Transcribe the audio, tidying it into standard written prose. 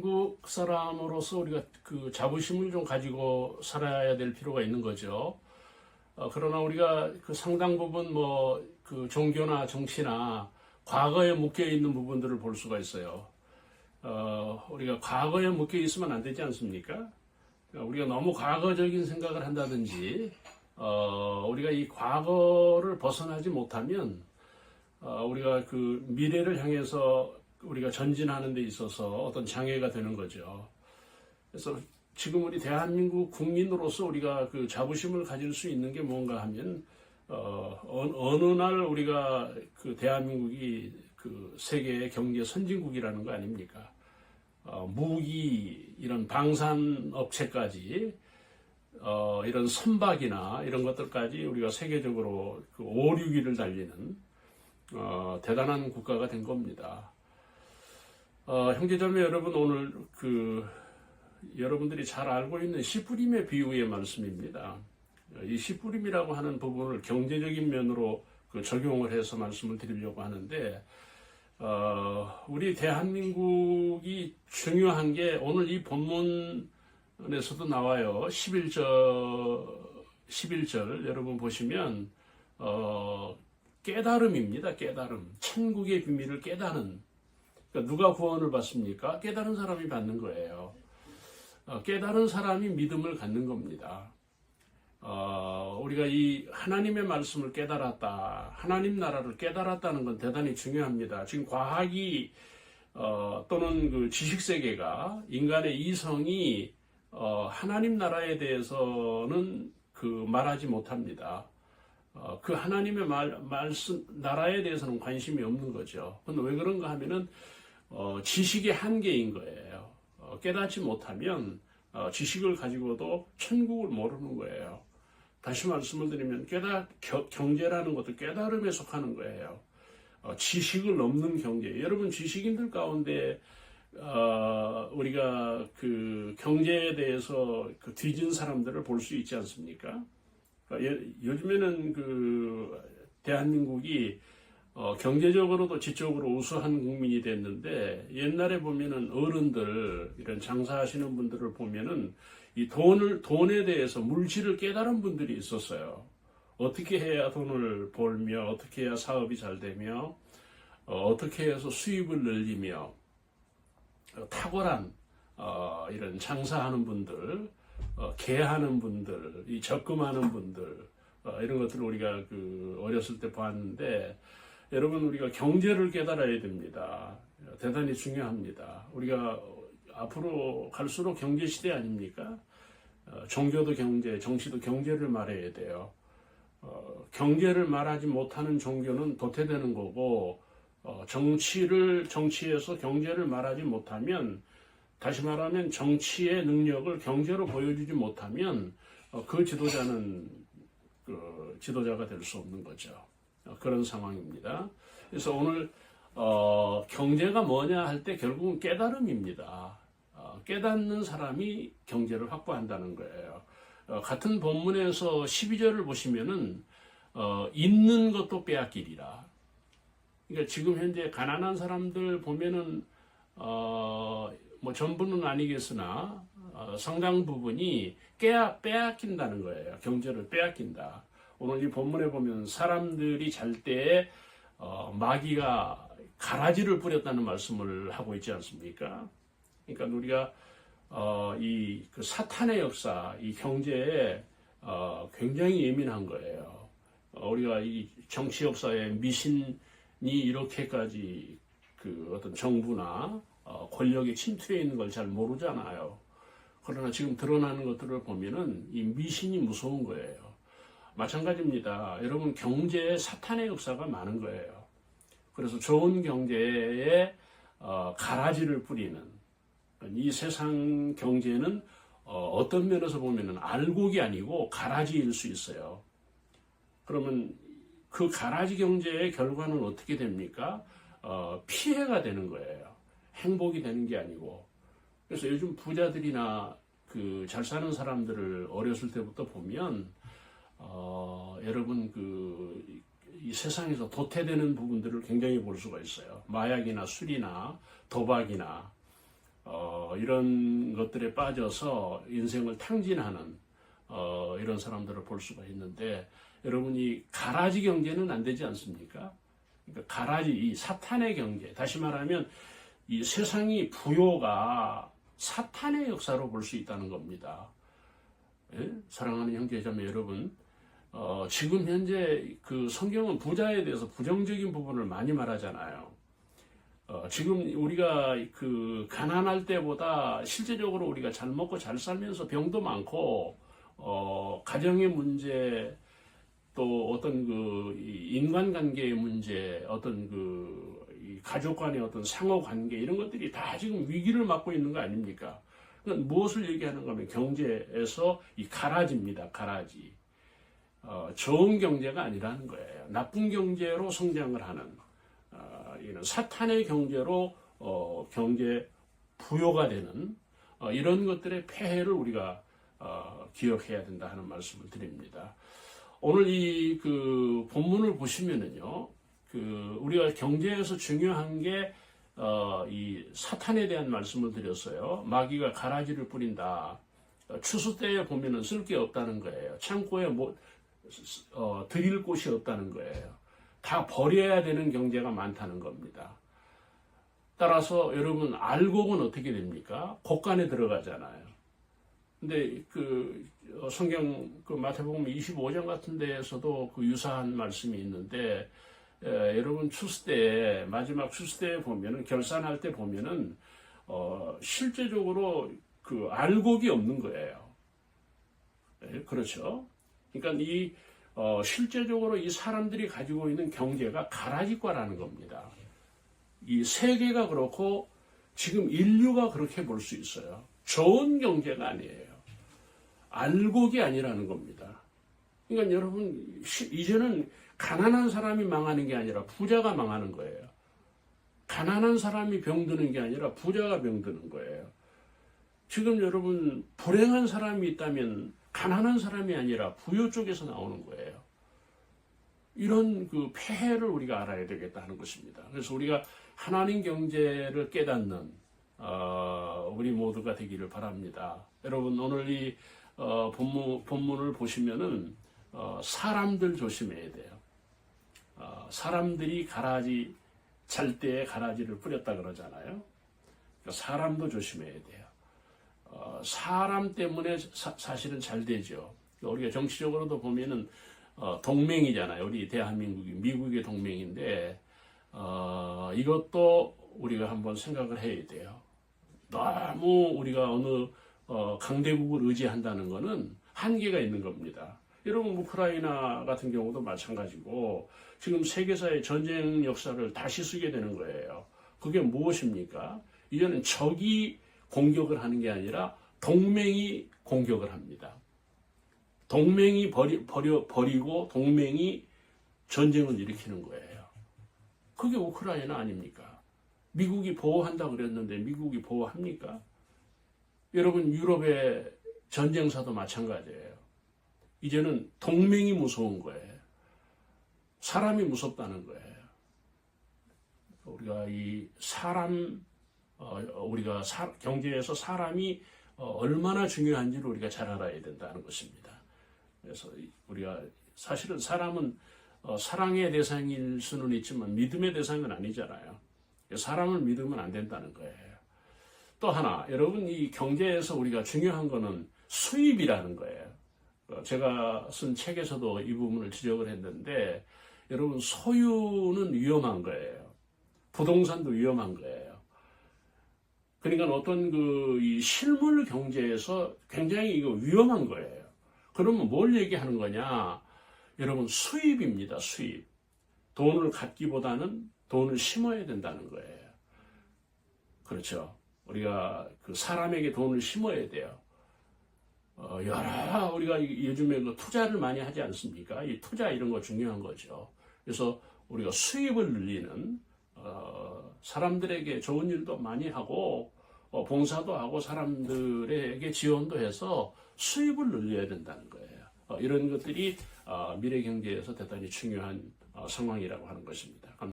한국 사람으로서 우리가 그 자부심을 좀 가지고 살아야 될 필요가 있는 거죠. 그러나 우리가 그 상당 부분 그 종교나 정치나 과거에 묶여 있는 부분들을 볼 수가 있어요. 우리가 과거에 묶여 있으면 안 되지 않습니까? 우리가 너무 과거적인 생각을 한다든지, 우리가 이 과거를 벗어나지 못하면, 우리가 그 미래를 향해서 우리가 전진하는 데 있어서 어떤 장애가 되는 거죠. 그래서 지금 우리 대한민국 국민으로서 우리가 그 자부심을 가질 수 있는 게 뭔가 하면, 어느 날 우리가 그 대한민국이 그 세계의 경제 선진국이라는 거 아닙니까? 무기, 이런 방산업체까지, 이런 선박이나 이런 것들까지 우리가 세계적으로 그 5, 6위를 달리는, 대단한 국가가 된 겁니다. 형제자매 여러분, 오늘 여러분들이 잘 알고 있는 씨 뿌림의 비유의 말씀입니다. 이 씨 뿌림이라고 하는 부분을 경제적인 면으로 적용을 해서 말씀을 드리려고 하는데, 우리 대한민국이 중요한 게 오늘 이 본문에서도 나와요. 11절 여러분 보시면, 깨달음입니다. 깨달음. 천국의 비밀을 깨닫는. 그러니까 누가 구원을 받습니까? 깨달은 사람이 받는 거예요. 깨달은 사람이 믿음을 갖는 겁니다. 우리가 이 하나님의 말씀을 깨달았다, 하나님 나라를 깨달았다는 건 대단히 중요합니다. 지금 과학이 또는 그 지식세계가 인간의 이성이 하나님 나라에 대해서는 말하지 못합니다. 그 하나님의 말씀 나라에 대해서는 관심이 없는 거죠. 근데 왜 그런가 하면은 지식의 한계인 거예요. 깨닫지 못하면 지식을 가지고도 천국을 모르는 거예요. 다시 말씀을 드리면 경제라는 것도 깨달음에 속하는 거예요. 지식을 넘는 경제. 여러분 지식인들 가운데 우리가 그 경제에 대해서 뒤진 사람들을 볼 수 있지 않습니까? 요즘에는 대한민국이 경제적으로도 지적으로 우수한 국민이 됐는데, 옛날에 보면은 어른들, 이런 장사하시는 분들을 보면은 이 돈에 대해서 물질을 깨달은 분들이 있었어요. 어떻게 해야 돈을 벌며, 어떻게 해야 사업이 잘 되며, 어떻게 해서 수입을 늘리며, 탁월한, 이런 장사하는 분들, 개하는 분들, 이 적금하는 분들, 이런 것들을 우리가 어렸을 때 봤는데, 여러분 우리가 경제를 깨달아야 됩니다. 대단히 중요합니다. 우리가 앞으로 갈수록 경제 시대 아닙니까? 종교도 경제, 정치도 경제를 말해야 돼요. 경제를 말하지 못하는 종교는 도태되는 거고, 정치에서 경제를 말하지 못하면, 다시 말하면 정치의 능력을 경제로 보여주지 못하면 그 지도자는 지도자가 될 수 없는 거죠. 그런 상황입니다. 그래서 오늘 경제가 뭐냐 할 때 결국은 깨달음입니다. 깨닫는 사람이 경제를 확보한다는 거예요. 같은 본문에서 12절을 보시면은 있는 것도 빼앗기리라. 그러니까 지금 현재 가난한 사람들 보면은 전부는 아니겠으나 상당 부분이 빼앗긴다는 거예요. 경제를 빼앗긴다. 오늘 이 본문에 보면 사람들이 잘 때 마귀가 가라지를 뿌렸다는 말씀을 하고 있지 않습니까? 그러니까 우리가 그 사탄의 역사, 이 경제에 굉장히 예민한 거예요. 우리가 이 정치 역사에 미신이 이렇게까지 어떤 정부나 권력에 침투해 있는 걸 잘 모르잖아요. 그러나 지금 드러나는 것들을 보면은 이 미신이 무서운 거예요. 마찬가지입니다. 여러분 경제에 사탄의 역사가 많은 거예요. 그래서 좋은 경제에 가라지를 뿌리는 이 세상 경제는 어떤 면에서 보면은 알곡이 아니고 가라지일 수 있어요. 그러면 그 가라지 경제의 결과는 어떻게 됩니까? 피해가 되는 거예요. 행복이 되는 게 아니고. 그래서 요즘 부자들이나 잘 사는 사람들을 어렸을 때부터 보면 여러분 이 세상에서 도태되는 부분들을 굉장히 볼 수가 있어요. 마약이나 술이나 도박이나 이런 것들에 빠져서 인생을 탕진하는 이런 사람들을 볼 수가 있는데, 여러분이 가라지 경제는 안 되지 않습니까? 그러니까 가라지, 이 사탄의 경제, 다시 말하면 이 세상이 부요가 사탄의 역사로 볼 수 있다는 겁니다. 예? 사랑하는 형제자매 여러분, 지금 현재 그 성경은 부자에 대해서 부정적인 부분을 많이 말하잖아요. 지금 우리가 그 가난할 때보다 실제적으로 우리가 잘 먹고 잘 살면서 병도 많고, 가정의 문제, 또 어떤 그 인간관계의 문제, 어떤 그 가족 간의 어떤 상호 관계, 이런 것들이 다 지금 위기를 맞고 있는 거 아닙니까? 그건 무엇을 얘기하는가 하면 경제에서 이 가라지입니다. 가라지. 좋은 경제가 아니라는 거예요. 나쁜 경제로 성장을 하는, 이런 사탄의 경제로 경제 부요가 되는 이런 것들의 폐해를 우리가 기억해야 된다 하는 말씀을 드립니다. 오늘 이 그 본문을 보시면은요, 그 우리가 경제에서 중요한 게 이 사탄에 대한 말씀을 드렸어요. 마귀가 가라지를 뿌린다. 추수 때에 보면은 쓸 게 없다는 거예요. 창고에 뭐 드릴 곳이 없다는 거예요. 다 버려야 되는 경제가 많다는 겁니다. 따라서 여러분, 알곡은 어떻게 됩니까? 곡간에 들어가잖아요. 근데 그 성경 그 마태복음 25장 같은 데에서도 그 유사한 말씀이 있는데, 여러분 추수 때, 마지막 추수 때 보면은, 결산할 때 보면은 실제적으로 그 알곡이 없는 거예요. 네, 그렇죠. 그러니까 이 실제적으로 이 사람들이 가지고 있는 경제가 가라지과라는 겁니다. 이 세계가 그렇고 지금 인류가 그렇게 볼 수 있어요. 좋은 경제가 아니에요. 알곡이 아니라는 겁니다. 그러니까 여러분, 이제는 가난한 사람이 망하는 게 아니라 부자가 망하는 거예요. 가난한 사람이 병드는 게 아니라 부자가 병드는 거예요. 지금 여러분, 불행한 사람이 있다면 가난한 사람이 아니라 부요 쪽에서 나오는 거예요. 이런 그 폐해를 우리가 알아야 되겠다는 것입니다. 그래서 우리가 하나님 경제를 깨닫는 우리 모두가 되기를 바랍니다. 여러분, 오늘 이 본문을 보시면은 사람들 조심해야 돼요. 사람들이 가라지 잘 때에 가라지를 뿌렸다 그러잖아요. 그러니까 사람도 조심해야 돼요. 사람 때문에 사실은 잘 되죠. 우리가 정치적으로도 보면은 동맹이잖아요. 우리 대한민국이 미국의 동맹인데 이것도 우리가 한번 생각을 해야 돼요. 너무 우리가 어느 강대국을 의지한다는 것은 한계가 있는 겁니다. 여러분, 우크라이나 같은 경우도 마찬가지고 지금 세계사의 전쟁 역사를 다시 쓰게 되는 거예요. 그게 무엇입니까? 이제는 적이 공격을 하는 게 아니라 동맹이 공격을 합니다. 동맹이 버리고 동맹이 전쟁을 일으키는 거예요. 그게 우크라이나 아닙니까? 미국이 보호한다 그랬는데 미국이 보호합니까? 여러분, 유럽의 전쟁사도 마찬가지예요. 이제는 동맹이 무서운 거예요. 사람이 무섭다는 거예요. 우리가 이 사람, 우리가 경제에서 사람이 얼마나 중요한지를 우리가 잘 알아야 된다는 것입니다. 그래서 우리가 사실은 사람은 사랑의 대상일 수는 있지만 믿음의 대상은 아니잖아요. 사람을 믿으면 안 된다는 거예요. 또 하나, 여러분, 이 경제에서 우리가 중요한 거는 수입이라는 거예요. 제가 쓴 책에서도 이 부분을 지적을 했는데, 여러분, 소유는 위험한 거예요. 부동산도 위험한 거예요. 그러니까 어떤 이 실물 경제에서 굉장히 이거 위험한 거예요. 그러면 뭘 얘기하는 거냐? 여러분, 수입입니다, 수입. 돈을 갖기보다는 돈을 심어야 된다는 거예요. 그렇죠. 우리가 그 사람에게 돈을 심어야 돼요. 여러 우리가 요즘에 그 투자를 많이 하지 않습니까? 이 투자 이런 거 중요한 거죠. 그래서 우리가 수입을 늘리는 사람들에게 좋은 일도 많이 하고 봉사도 하고 사람들에게 지원도 해서 수입을 늘려야 된다는 거예요. 이런 것들이 미래 경제에서 대단히 중요한 상황이라고 하는 것입니다.